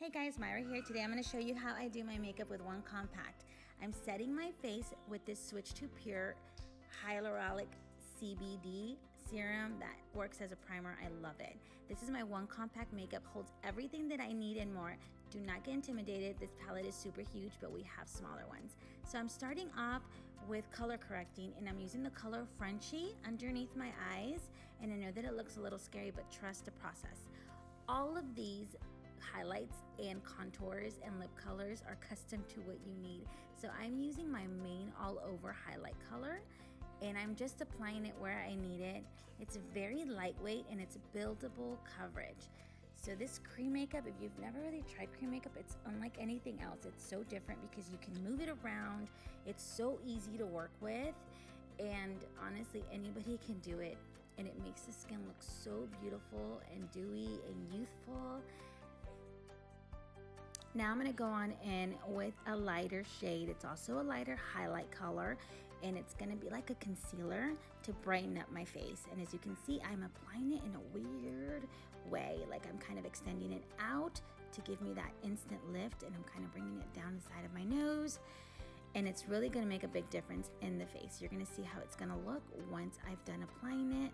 Hey guys, Myra here. Today I'm going to show you how I do my makeup with one compact. I'm setting my face with this Switch to Pure Hyaluronic CBD serum that works as a primer. I love it. This is my one compact makeup, holds everything that I need and more. Do not get intimidated. This palette is super huge, but we have smaller ones. So I'm starting off with color correcting, and I'm using the color Frenchie underneath my eyes. And I know that it looks a little scary, but trust the process. All of these highlights and contours and lip colors are custom to what you need. So I'm using my main all over highlight color and I'm just applying it where I need it. It's very lightweight and it's buildable coverage. So this cream makeup, if you've never really tried cream makeup, it's unlike anything else. It's so different because you can move it around. It's so easy to work with, and honestly anybody can do it, and it makes the skin look so beautiful and dewy and youthful. Now I'm going to go on in with a lighter shade. It's also a lighter highlight color, and it's going to be like a concealer to brighten up my face. And as you can see, I'm applying it in a weird way, like I'm kind of extending it out to give me that instant lift, and I'm kind of bringing it down the side of my nose. And it's really going to make a big difference in the face. You're going to see how it's going to look once I've done applying it.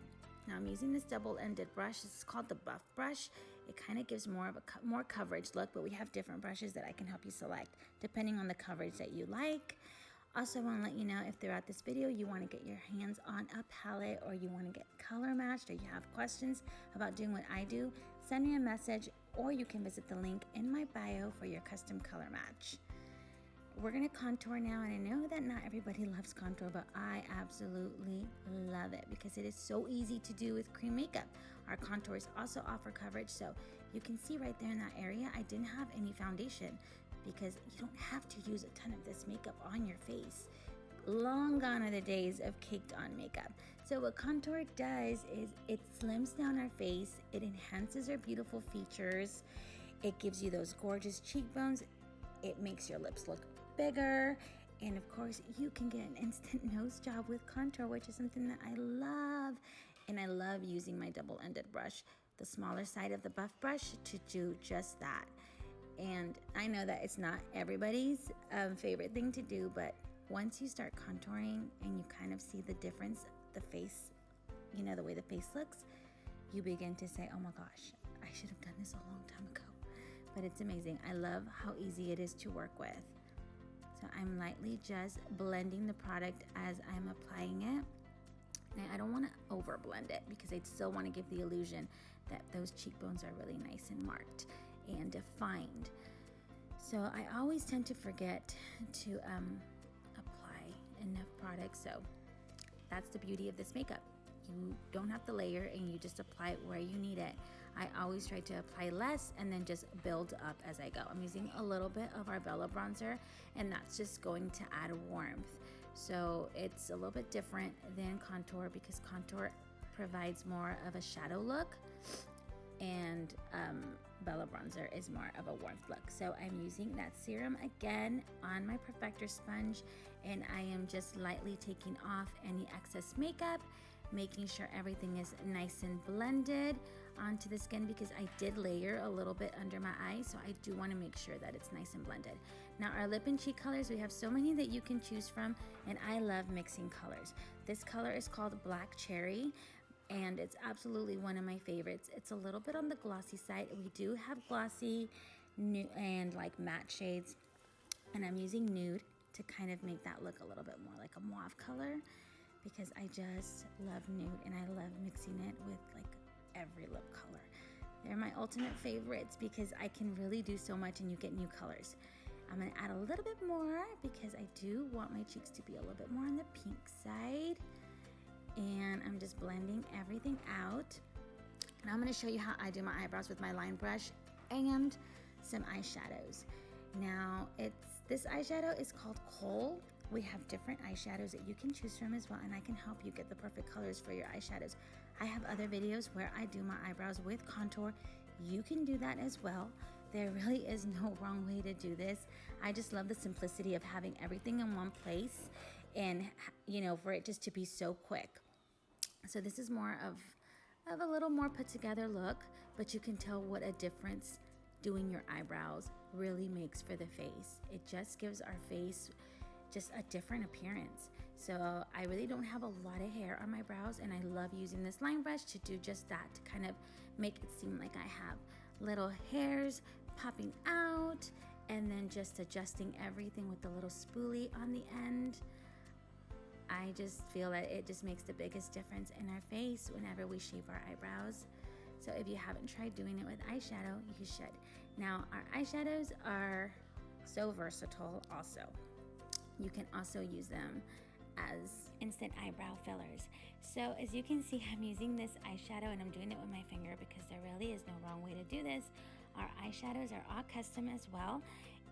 Now I'm using this double-ended brush. This is called the Buff brush. It kind of gives more of a more coverage look, but we have different brushes that I can help you select depending on the coverage that you like. Also, I want to let you know if throughout this video you want to get your hands on a palette, or you want to get color matched, or you have questions about doing what I do, send me a message, or you can visit the link in my bio for your custom color match. We're gonna contour now, and I know that not everybody loves contour, but I absolutely love it because it is so easy to do with cream makeup. Our contours also offer coverage, so you can see right there in that area, I didn't have any foundation because you don't have to use a ton of this makeup on your face. Long gone are the days of caked on makeup. So what contour does is it slims down our face, it enhances our beautiful features, it gives you those gorgeous cheekbones, it makes your lips look bigger, and of course you can get an instant nose job with contour, which is something that I love. And I love using my double-ended brush, the smaller side of the Buff brush, to do just that. And I know that it's not everybody's favorite thing to do, but once you start contouring and you kind of see the difference, the face, you know, the way the face looks, you begin to say, oh my gosh, I should have done this a long time ago. But it's amazing. I love how easy it is to work with. So I'm lightly just blending the product as I'm applying it. Now I don't want to over blend it because I still want to give the illusion that those cheekbones are really nice and marked and defined. So I always tend to forget to apply enough product. So that's the beauty of this makeup. You don't have to layer, and you just apply it where you need it. I always try to apply less and then just build up as I go. I'm using a little bit of our Bella bronzer, and that's just going to add warmth. So it's a little bit different than contour because contour provides more of a shadow look, and Bella bronzer is more of a warmth look. So I'm using that serum again on my perfector sponge, and I am just lightly taking off any excess makeup, making sure everything is nice and blended onto the skin because I did layer a little bit under my eye, so I do want to make sure that it's nice and blended. Now our lip and cheek colors, we have so many that you can choose from, and I love mixing colors. This color is called Black Cherry, and it's absolutely one of my favorites. It's a little bit on the glossy side. We do have glossy nude and like matte shades, and I'm using nude to kind of make that look a little bit more like a mauve color because I just love nude, and I love mixing it with like every lip color. They're my ultimate favorites because I can really do so much and you get new colors. I'm gonna add a little bit more because I do want my cheeks to be a little bit more on the pink side. And I'm just blending everything out. And I'm gonna show you how I do my eyebrows with my line brush and some eyeshadows. Now, this eyeshadow is called Kohl. We have different eyeshadows that you can choose from as well, and I can help you get the perfect colors for your eyeshadows. I have other videos where I do my eyebrows with contour. You can do that as well. There really is no wrong way to do this. I just love the simplicity of having everything in one place, and you know, for it just to be so quick. So this is more of a little more put together look, but you can tell what a difference doing your eyebrows really makes for the face. It just gives our face just a different appearance. So I really don't have a lot of hair on my brows, and I love using this line brush to do just that, to kind of make it seem like I have little hairs popping out, and then just adjusting everything with the little spoolie on the end. I just feel that it just makes the biggest difference in our face whenever we shape our eyebrows. So if you haven't tried doing it with eyeshadow, you should. Now, our eyeshadows are so versatile also. You can also use them as instant eyebrow fillers. So as you can see, I'm using this eyeshadow and I'm doing it with my finger because there really is no wrong way to do this. Our eyeshadows are all custom as well,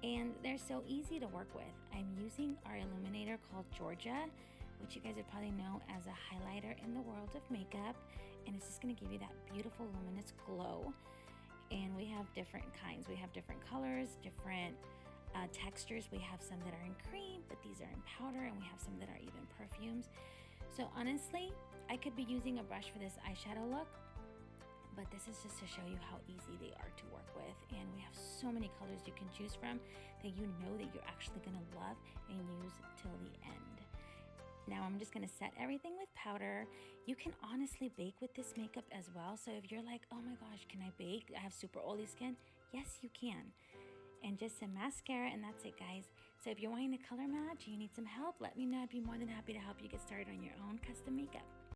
and they're so easy to work with. I'm using our illuminator called Georgia, which you guys would probably know as a highlighter in the world of makeup, and it's just gonna give you that beautiful luminous glow. And we have different kinds. We have different colors, different textures. We have some that are in cream, but these are in powder, and we have some that are even perfumes. So honestly, I could be using a brush for this eyeshadow look, but this is just to show you how easy they are to work with. And we have so many colors you can choose from that you know that you're actually gonna love and use till the end. Now I'm just gonna set everything with powder. You can honestly bake with this makeup as well. So if you're like, oh my gosh, can I bake? I have super oily skin. Yes, you can. And just some mascara, and that's it, guys. So if you're wanting a color match, you need some help, let me know. I'd be more than happy to help you get started on your own custom makeup.